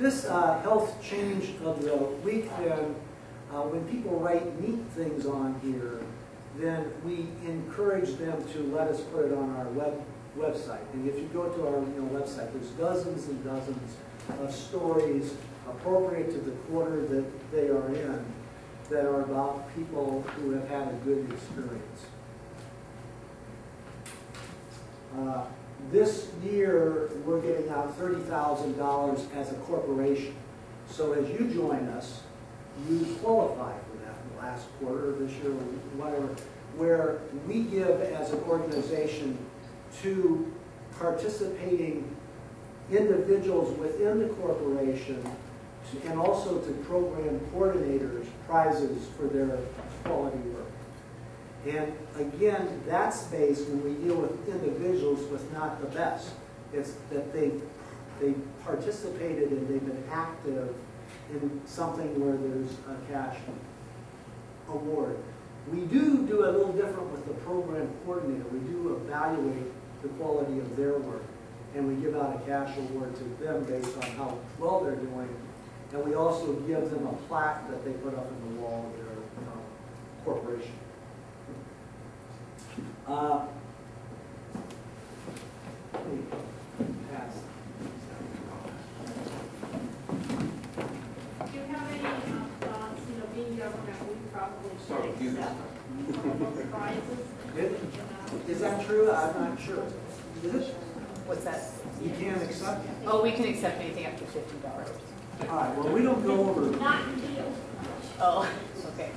This health change of the week, then, when people write neat things on here, then we encourage them to let us put it on our website. And if you go to our website, there's dozens and dozens of stories appropriate to the quarter that they are in that are about people who have had a good experience. This year, we're getting out $30,000 as a corporation. So as you join us, you qualify for that in the last quarter of this year, or whatever, where we give as an organization to participating individuals within the corporation and also to program coordinators prizes for their quality work. And again, that's based when we deal with individuals with not the best. It's that they participated and they've been active in something where there's a cash award. We do a little different with the program coordinator. We do evaluate the quality of their work, and we give out a cash award to them based on how well they're doing. And we also give them a plaque that they put up in the wall of their corporation. Let me pass. Do you have any thoughts, being government, we probably should accept prizes? Is that true? I'm not sure. Is it? What's that? You can't accept it? Oh, we can accept anything up to $50. All right, well, we don't go over. Not until. Oh, okay.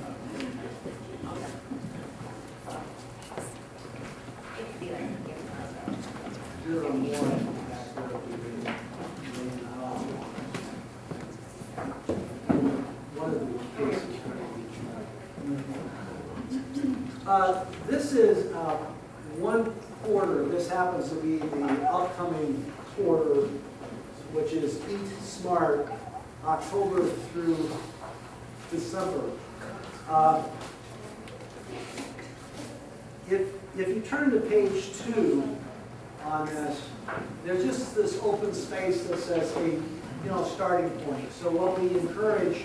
Zero more. One of the cases. This is one quarter. This happens to be the upcoming quarter, which is Eat Smart, October through December. If you turn to page 2 on this, there's just this open space that says a starting point. So what we encourage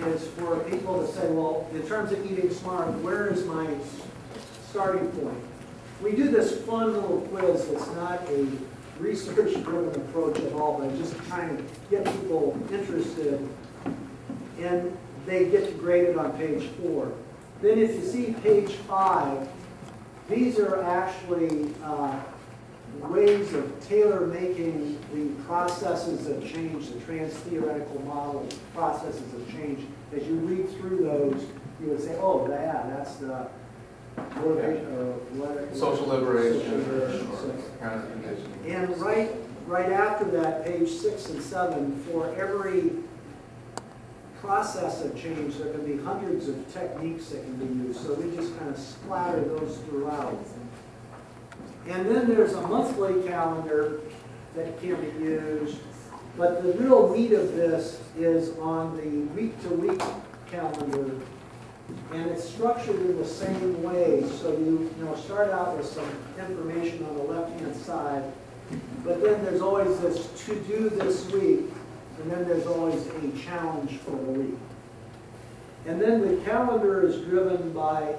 is for people to say, well, in terms of eating smart, where is my starting point? We do this fun little quiz that's not a research-driven approach at all, but just trying to get people interested, and they get graded on page 4. Then if you see page 5, these are actually ways of tailor-making the processes of change, the trans-theoretical model processes of change. As you read through those, you would say, oh, yeah, that's the motivation or what? Social liberation. Social liberation. Or kind of conditioning. And right after that, page 6 and 7, for every process of change, there can be hundreds of techniques that can be used. So we just kind of splatter those throughout. And then there's a monthly calendar that can be used. But the real meat of this is on the week-to-week calendar. And it's structured in the same way. So you start out with some information on the left-hand side. But then there's always this to-do this week. And then there's always a challenge for the week. And then the calendar is driven by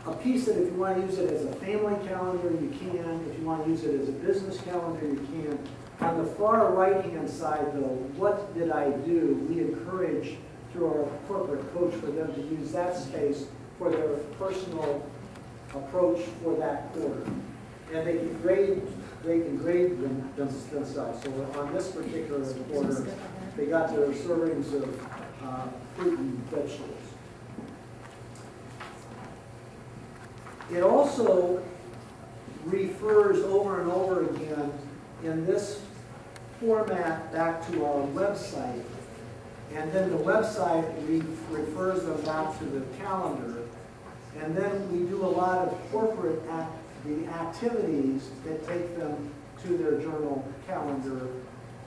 a piece that if you want to use it as a family calendar, you can. If you want to use it as a business calendar, you can. On the far right-hand side, though, what did I do? We encourage, through our corporate coach, for them to use that space for their personal approach for that quarter. And they can grade themselves. So on this particular quarter, they got their servings of fruit and vegetables. It also refers over and over again in this format back to our website. And then the website refers them back to the calendar. And then we do a lot of corporate activities that take them to their journal calendar.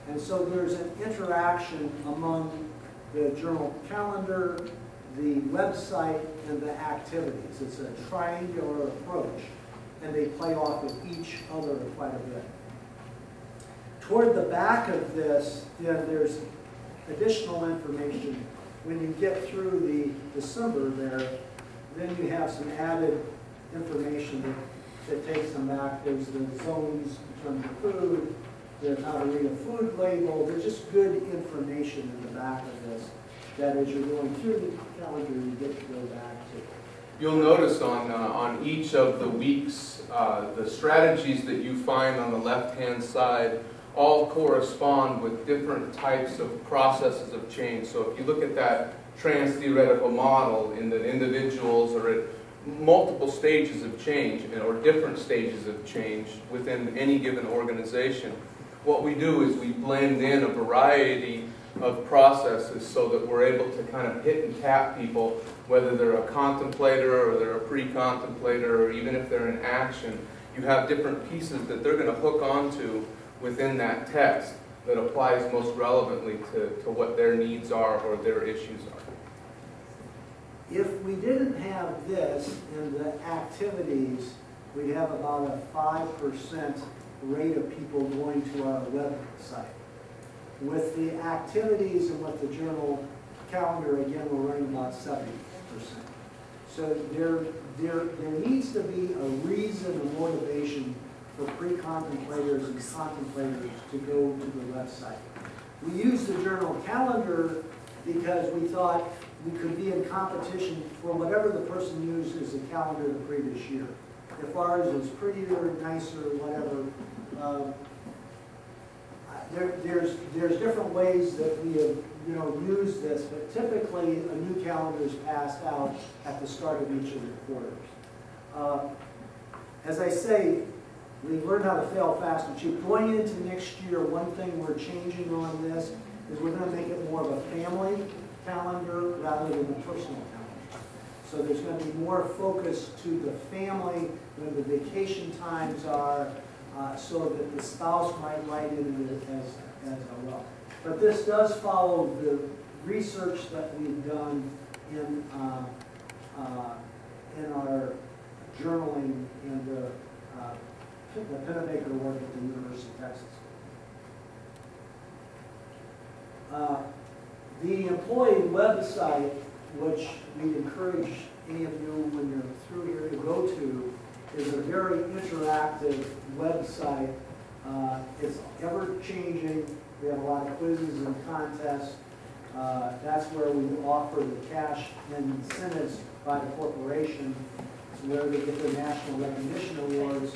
And so there's an interaction among the journal calendar, the website, and the activities. It's a triangular approach, and they play off of each other quite a bit. Toward the back of this, then there's additional information. When you get through the December there, then you have some added information that takes them back. There's the zones in terms of food, there's how to read a food label. There's just good information in the back of this that as you're going through the calendar, you get to go back to. You'll notice on each of the weeks, the strategies that you find on the left-hand side all correspond with different types of processes of change. So if you look at that trans-theoretical model in that individuals are at multiple stages of change or different stages of change within any given organization, what we do is we blend in a variety of processes so that we're able to kind of hit and tap people, whether they're a contemplator or they're a pre-contemplator, or even if they're in action. You have different pieces that they're going to hook onto within that text that applies most relevantly to what their needs are or their issues are. If we didn't have this in the activities, we'd have about a 5% rate of people going to our website. With the activities and with the journal calendar, again, we're running about 70%. So there needs to be a reason and motivation for pre-contemplators and contemplators to go to the website. We use the journal calendar because we thought we could be in competition for whatever the person used as a calendar the previous year. If ours is prettier, nicer, whatever, there's different ways that we have used this, but typically a new calendar is passed out at the start of each of the quarters. As I say, we've learned how to fail fast and cheap. Going into next year, one thing we're changing on this is we're going to make it more of a family calendar rather than a personal calendar. So there's going to be more focus to the family when the vacation times are, so that the spouse might write into it as well. But this does follow the research that we've done in our journaling and the Pennebaker work at the University of Texas. The employee website, which we encourage any of you when you're through here to go to, is a very interactive website. It's ever-changing. We have a lot of quizzes and contests. That's where we offer the cash incentives by the corporation. It's where they get their national recognition awards.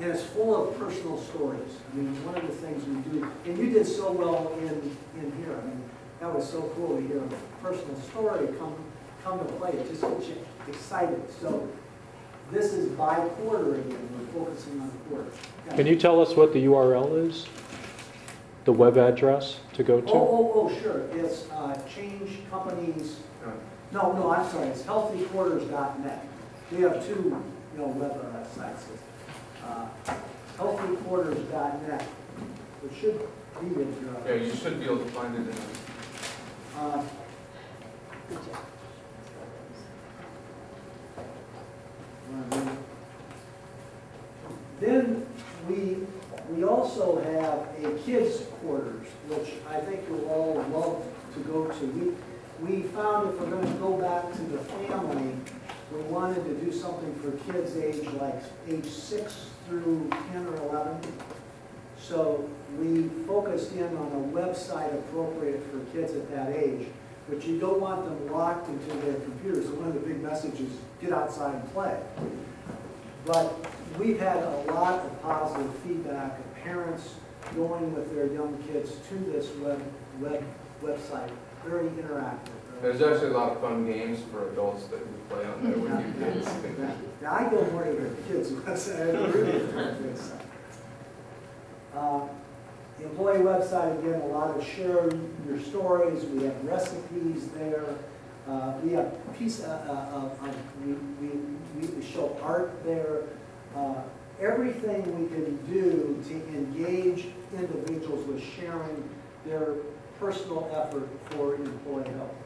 And it's full of personal stories. I mean, one of the things we do, and you did so well in here. I mean, that was so cool to hear a personal story come to play. It just gets you excited. So this is by quarter again. We're focusing on quarter. Yeah. Can you tell us what the URL is? The web address to go to? Oh, sure. It's Change Companies. No, I'm sorry. It's healthyquarters.net. We have two, web sites. Healthyquarters.net. It should be in here. Yeah, you should be able to find it in there. Then we also have a kids quarters, which I think you'll all love to go to. We found if we're going to go back to the family, we wanted to do something for kids age 6 through 10 or 11. So we focused in on a website appropriate for kids at that age, but you don't want them locked into their computers. So one of the big messages is get outside and play. But we've had a lot of positive feedback of parents going with their young kids to this website. Very interactive. There's actually a lot of fun games for adults that we play on there with your kids. Now, I go more to the kids' website. I really website. The employee website, again, a lot of share your stories. We have recipes there. We have we show art there. Everything we can do to engage individuals with sharing their personal effort for employee health.